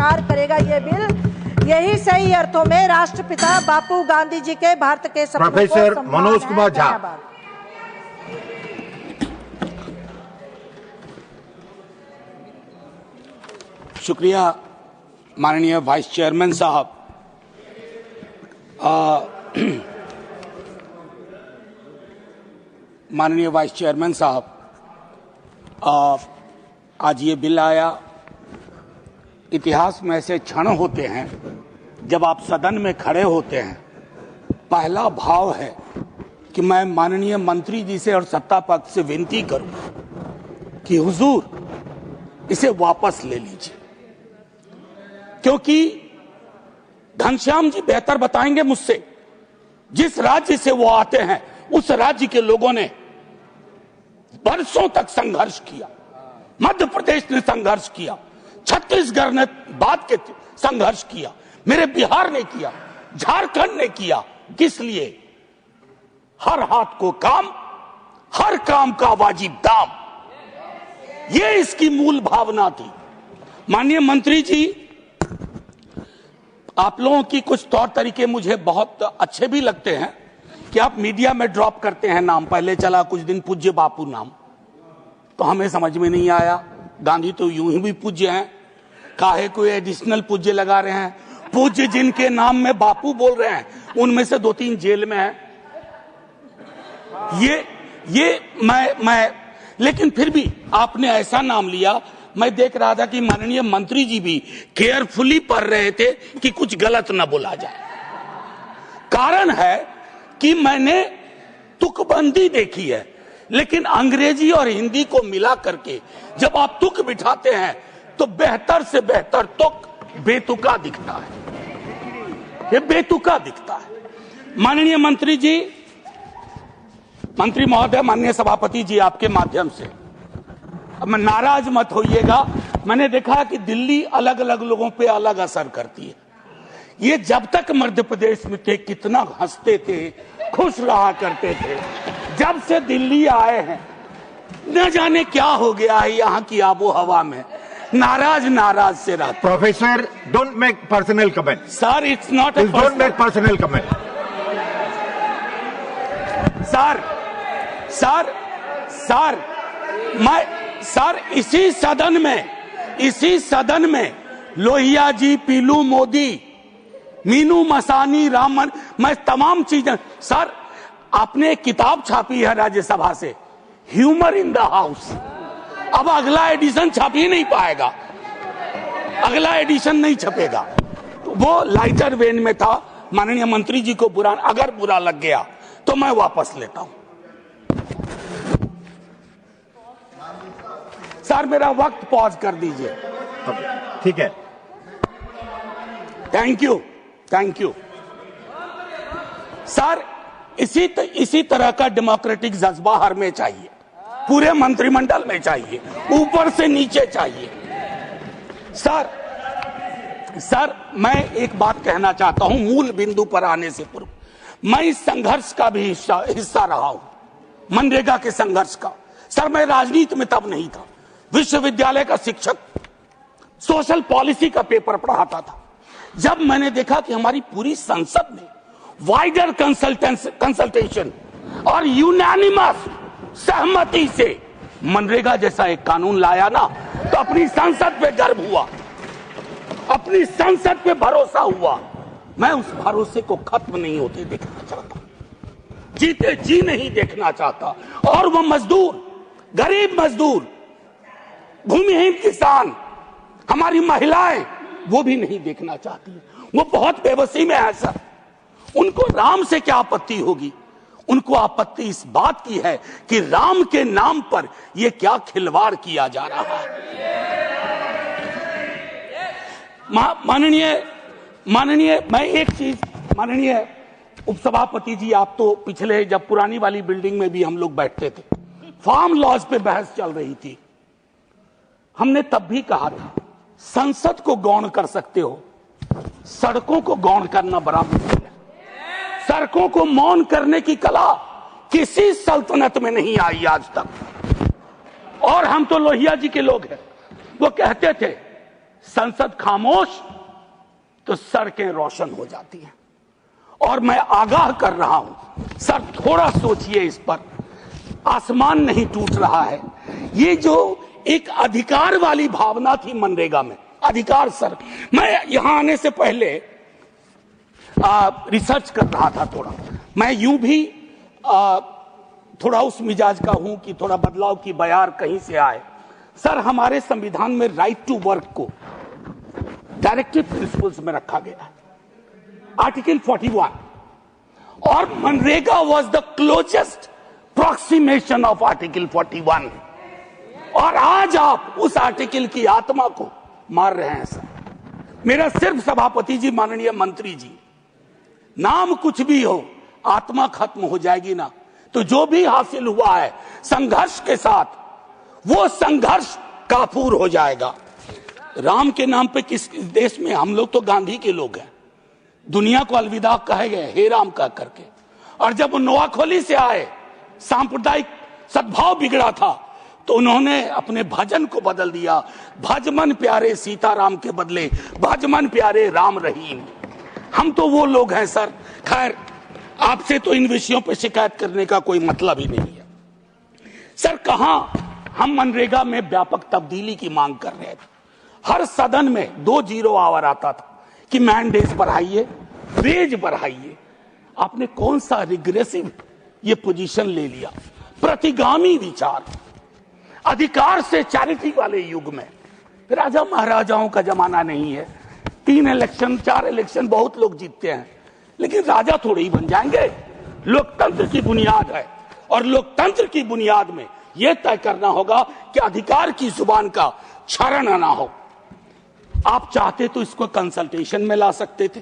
पार करेगा ये बिल। यही सही अर्थों में राष्ट्रपिता बापू गांधी जी के भारत के सपनों को प्रोफेसर मनोज कुमार झा। शुक्रिया माननीय वाइस चेयरमैन साहब। माननीय वाइस चेयरमैन साहब, आज ये बिल आया। इतिहास में ऐसे क्षण होते हैं जब आप सदन में खड़े होते हैं, पहला भाव है कि मैं माननीय मंत्री जी से और सत्ता पक्ष से विनती करूं कि हुजूर इसे वापस ले लीजिए, क्योंकि घनश्याम जी बेहतर बताएंगे मुझसे। जिस राज्य से वो आते हैं उस राज्य के लोगों ने बरसों तक संघर्ष किया। मध्य प्रदेश ने संघर्ष किया, छत्तीसगढ़ ने बाद के संघर्ष किया, मेरे बिहार ने किया, झारखंड ने किया। किस लिए? हर हाथ को काम, हर काम का वाजिब दाम, ये इसकी मूल भावना थी। माननीय मंत्री जी, आप लोगों की कुछ तौर तरीके मुझे बहुत अच्छे भी लगते हैं कि आप मीडिया में ड्रॉप करते हैं नाम। पहले चला कुछ दिन पूज्य बापू नाम, तो हमें समझ में नहीं आया। गांधी तो यूं ही भी पूज्य हैं, काहे कोई एडिशनल पूज्य लगा रहे हैं? पूज्य जिनके नाम में बापू बोल रहे हैं उनमें से 2-3 जेल में हैं। ये मैं लेकिन फिर भी आपने ऐसा नाम लिया। मैं देख रहा था कि माननीय मंत्री जी भी केयरफुली पढ़ रहे थे कि कुछ गलत न बोला जाए। कारण है कि मैंने तुकबंदी देखी है, लेकिन अंग्रेजी और हिंदी को मिला करके जब आप तुक बिठाते हैं तो बेहतर से बेहतर तुक बेतुका दिखता है, ये बेतुका दिखता है। माननीय मंत्री जी, मंत्री महोदय, माननीय सभापति जी, आपके माध्यम से अब मैं नाराज मत होइएगा। मैंने देखा कि दिल्ली अलग अलग लोगों पे अलग असर करती है। ये जब तक मध्य प्रदेश में थे कितना हंसते थे, खुश रहा करते थे। जब से दिल्ली आए हैं न जाने क्या हो गया है यहाँ की आबो हवा में, नाराज से रहते। Professor, don't make personal comment. Sir, it's not don't make personal comment. Sir, इसी सदन में लोहिया जी, पीलू मोदी, मीनू मसानी, रामन, मैं तमाम चीजें। सर, आपने एक किताब छापी है राज्यसभा से, ह्यूमर इन द हाउस। अब अगला एडिशन छप ही नहीं पाएगा, अगला एडिशन नहीं छपेगा। वो लाइटर वेन में था। माननीय मंत्री जी को अगर बुरा लग गया तो मैं वापस लेता हूं। सर, मेरा वक्त पॉज कर दीजिए। ठीक है, थैंक यू सर। इसी तरह का डेमोक्रेटिक जज्बा हर में चाहिए, पूरे मंत्रिमंडल में चाहिए, ऊपर से नीचे चाहिए। सर, मैं एक बात कहना चाहता हूं मूल बिंदु पर आने से पूर्व। मैं इस संघर्ष का भी हिस्सा रहा हूं, मनरेगा के संघर्ष का। सर, मैं राजनीति में तब नहीं था, विश्वविद्यालय का शिक्षक, सोशल पॉलिसी का पेपर पढ़ाता था। जब मैंने देखा कि हमारी पूरी संसद ने वाइडर कंसल्टेशन और यूनानिमस सहमति से मनरेगा जैसा एक कानून लाया ना, तो अपनी संसद पे गर्व हुआ, अपनी संसद पे भरोसा हुआ। मैं उस भरोसे को खत्म नहीं होते देखना चाहता, जीते जी नहीं देखना चाहता। और वो मजदूर, गरीब मजदूर, भूमिहीन किसान, हमारी महिलाएं, वो भी नहीं देखना चाहती। वो बहुत बेबसी में है सर। उनको राम से क्या आपत्ति होगी? उनको आपत्ति इस बात की है कि राम के नाम पर ये क्या खिलवाड़ किया जा रहा है। माननीय मैं एक चीज, माननीय उपसभापति जी, आप तो पिछले जब पुरानी वाली बिल्डिंग में भी हम लोग बैठते थे, फार्म लॉज पे बहस चल रही थी। हमने तब भी कहा था संसद को गौण कर सकते हो, सड़कों को गौण करना बड़ा मुश्किल है। सड़कों को मौन करने की कला किसी सल्तनत में नहीं आई आज तक। और हम तो लोहिया जी के लोग हैं। वो कहते थे संसद खामोश तो सड़कें रोशन हो जाती हैं। और मैं आगाह कर रहा हूं सर, थोड़ा सोचिए इस पर। आसमान नहीं टूट रहा है। ये जो एक अधिकार वाली भावना थी मनरेगा में, अधिकार सर, मैं यहां आने से पहले रिसर्च कर रहा था थोड़ा। मैं यूं भी थोड़ा उस मिजाज का हूं कि थोड़ा बदलाव की बयार कहीं से आए। सर, हमारे संविधान में राइट टू वर्क को डायरेक्टिव प्रिंसिपल्स में रखा गया है, आर्टिकल 41, और मनरेगा was the closest approximation of article 41। और आज आप उस आर्टिकल की आत्मा को मार रहे हैं सर। मेरा सिर्फ सभापति जी, माननीय मंत्री जी, नाम कुछ भी हो, आत्मा खत्म हो जाएगी ना, तो जो भी हासिल हुआ है संघर्ष के साथ, वो संघर्ष काफूर हो जाएगा। राम के नाम पे किस देश में, हम लोग तो गांधी के लोग हैं, दुनिया को अलविदा कहे गए हे राम कह करके। और जब वो नोआखोली से आए, सांप्रदायिक सद्भाव बिगड़ा था, तो उन्होंने अपने भजन को बदल दिया, भजमन प्यारे सीताराम के बदले भजमन प्यारे राम रहीम। हम तो वो लोग हैं सर। खैर, आपसे तो इन विषयों पर शिकायत करने का कोई मतलब ही नहीं है सर। कहां हम मनरेगा में व्यापक तब्दीली की मांग कर रहे थे। हर सदन में 2 जीरो आवर आता था कि मैंडेज बढ़ाइए, वेज बढ़ाइए। आपने कौन सा रिग्रेसिव ये पोजीशन ले लिया, प्रतिगामी विचार। अधिकार से चैरिटी वाले युग में राजा महाराजाओं का जमाना नहीं है। 3 इलेक्शन 4 इलेक्शन बहुत लोग जीतते हैं, लेकिन राजा थोड़े ही बन जाएंगे। लोकतंत्र की बुनियाद है, और लोकतंत्र की बुनियाद में यह तय करना होगा कि अधिकार की जुबान का क्षरण ना हो। आप चाहते तो इसको कंसल्टेशन में ला सकते थे।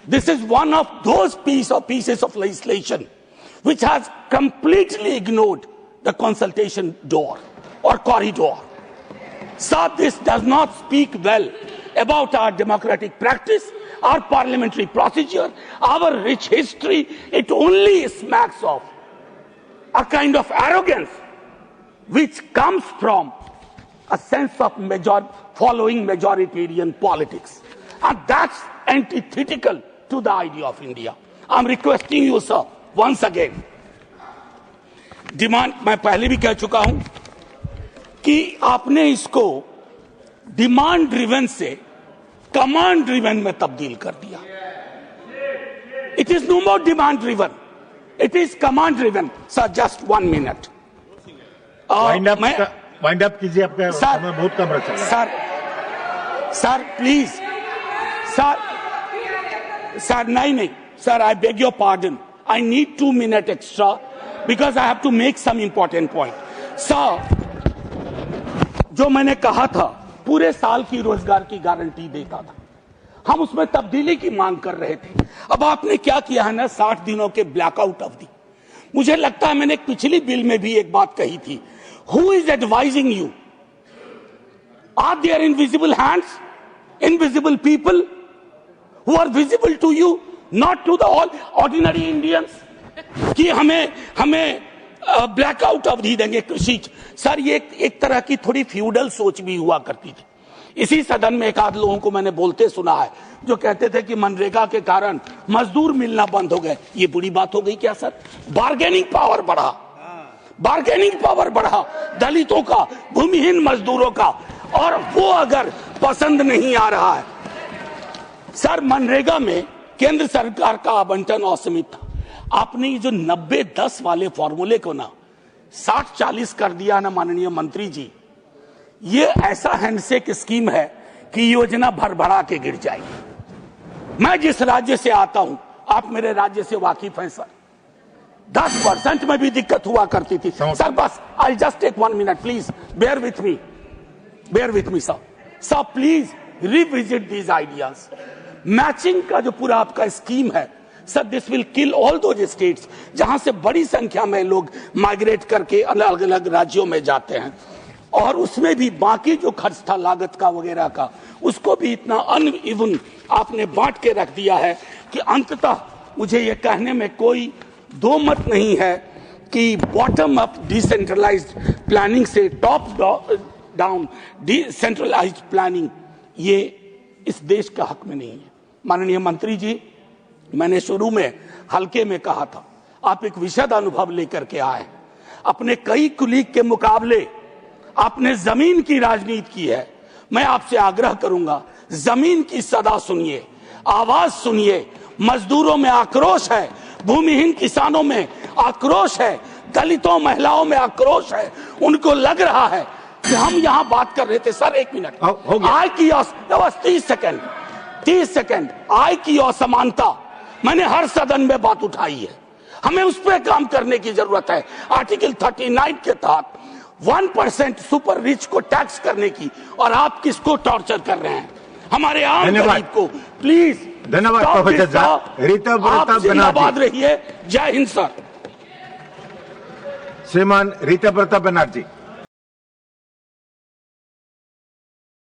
This is one of those pieces of legislation which has completely ignored the consultation door or corridor. So this does not speak well about our democratic practice, our parliamentary procedure, our rich history. It only smacks of a kind of arrogance which comes from a sense of following majoritarian politics. And that's antithetical to the idea of India. I'm requesting you, sir, once again, demand, मैं पहले भी कह चुका हूं कि आपने इसको demand driven से कमांड ड्रिवन में तब्दील कर दिया। It is no more demand driven, it is command driven. Sir, just 1 minute wind up कीजिए, आपका समय बहुत कम रखा। सर प्लीज, सर नहीं sir, I beg your pardon, I need 2 minutes extra because I have to make some important point. Sir, जो मैंने कहा था पूरे साल की रोजगार की गारंटी देता था, हम उसमें तब्दीली की मांग कर रहे थे। अब आपने क्या किया है ना, 60 दिनों के ब्लैकआउट अवधि। मुझे लगता है मैंने पिछली बिल में भी एक बात कही थी, who is advising you? Are there invisible hands, invisible people who are visible to you? Not to the all ordinary Indians, कि हमें ब्लैकआउट अवधि देंगे कृषि। सर, ये एक तरह की थोड़ी फ्यूडल सोच भी हुआ करती थी। इसी सदन में एक आध लोगों को मैंने बोलते सुना है जो कहते थे कि मनरेगा के कारण मजदूर मिलना बंद हो गए। ये बुरी बात हो गई क्या सर? बार्गेनिंग पावर बढ़ा, बार्गेनिंग पावर बढ़ा दलितों का, भूमिहीन मजदूरों का, और वो अगर पसंद नहीं आ रहा है सर, मनरेगा में केंद्र सरकार का आवंटन असीमित था। आपने ये जो 90-10 वाले फॉर्मूले को ना 60-40 कर दिया ना माननीय मंत्री जी, ये ऐसा हैंडशेक स्कीम है कि योजना भरभरा के गिर जाएगी। मैं जिस राज्य से आता हूं, आप मेरे राज्य से वाकिफ हैं सर, 10% में भी दिक्कत हुआ करती थी सर। बस I just take 1 minute please, bear with me sir please revisit these ideas. Matching का जो पूरा आपका स्कीम है sir, this will kill all those states जहां से बड़ी संख्या में लोग माइग्रेट करके अलग अलग राज्यों में जाते हैं, और उसमें भी बाकी जो खर्च था लागत का वगैरह का, उसको भी इतना अनइवन आपने बांट के रख दिया है कि अंततः मुझे ये कहने में कोई दो मत नहीं है कि बॉटम अप डिसेंट्रलाइज्ड प्लानिंग से टॉप डाउन डिसेंट्रलाइज्ड प्लानिंग ये इस देश का हक में नहीं है। माननीय मंत्री जी, मैंने शुरू में हल्के में कहा था, आप एक विशद अनुभव लेकर के आए। अपने कई कुलीग के मुकाबले आपने जमीन की राजनीति की है। मैं आपसे आग्रह करूंगा, जमीन की सदा सुनिए, आवाज सुनिए। मजदूरों में आक्रोश है, भूमिहीन किसानों में आक्रोश है, दलितों महिलाओं में आक्रोश है। उनको लग रहा है कि हम यहां बात कर रहे थे। सर एक मिनट, आय की 30 सेकंड, आय की असमानता मैंने हर सदन में बात उठाई है। हमें उस पर काम करने की जरूरत है। आर्टिकल 39 के तहत 1% सुपर रिच को टैक्स करने की, और आप किसको टॉर्चर कर रहे हैं? हमारे आम गरीब को। प्लीज धन्यवाद प्रोफेसर साहब। ऋतव्रता जिंदाबाद रहिए। जय हिंद सर। श्रीमान ऋतव्रता बनर्जी।